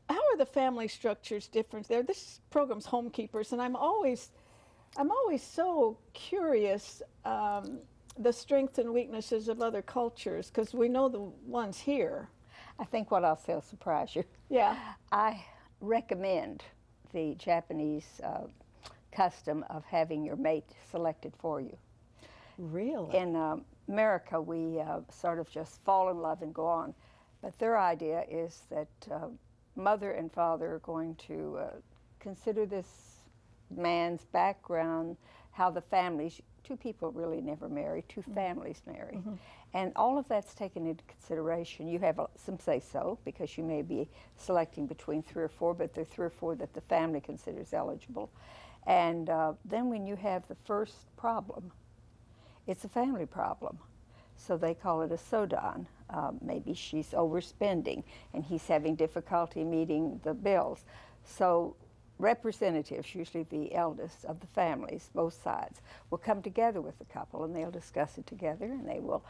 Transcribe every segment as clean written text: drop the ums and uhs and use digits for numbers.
how are the family structures different there? This program's Homekeepers, and I'm always so curious the strengths and weaknesses of other cultures, because we know the ones here. I think what I'll say will surprise you. Yeah. I recommend the Japanese custom of having your mate selected for you. Really? In America, we sort of just fall in love and go on. But their idea is that mother and father are going to consider this man's background, how the families, two people really never marry, two families marry. And all of that's taken into consideration. You have some say-so, because you may be selecting between 3 or 4, but there are 3 or 4 that the family considers eligible. And then when you have the first problem, it's a family problem. So they call it a sodan. Maybe she's overspending and he's having difficulty meeting the bills. So representatives, usually the eldest of the families, both sides, will come together with the couple and they'll discuss it together, and they will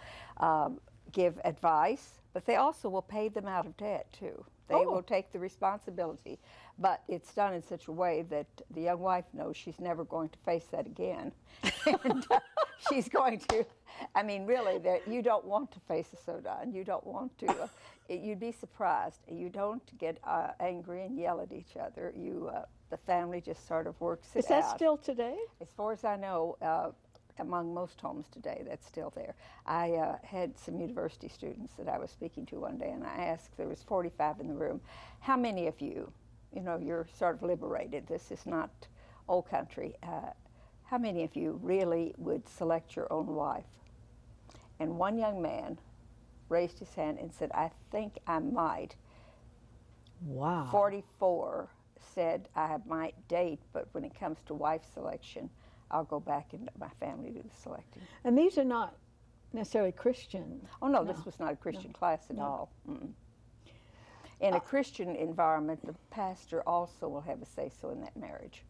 give advice, but they also will pay them out of debt too. They will take the responsibility, but it's done in such a way that the young wife knows she's never going to face that again. And she's going to, I mean, really, you don't want to face a sodan. You don't want to, you'd be surprised. You don't get angry and yell at each other. The family just sort of works it out. Is that still today? As far as I know, among most homes today, that's still there. I had some university students that I was speaking to one day, and I asked, there was 45 in the room, how many of you, you're sort of liberated, this is not old country, how many of you really would select your own wife? And one young man raised his hand and said, I think I might. Wow. 44 said, I might date, but when it comes to wife selection, I'll go back and let my family do the selecting. And these are not necessarily Christian. Oh no, this was not a Christian class at all. In a Christian environment, the pastor also will have a say-so in that marriage.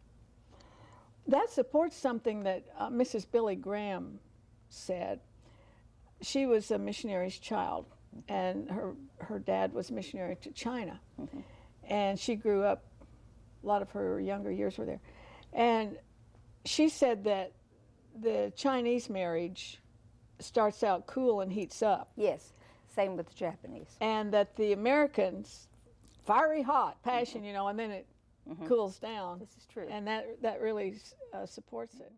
That supports something that Mrs. Billy Graham said. She was a missionary's child, and her dad was a missionary to China. And she grew up, a lot of her younger years were there. And she said that the Chinese marriage starts out cool and heats up. Yes, same with the Japanese. And that the Americans, fiery hot, passion, and then it cools down. This is true. And that really supports it.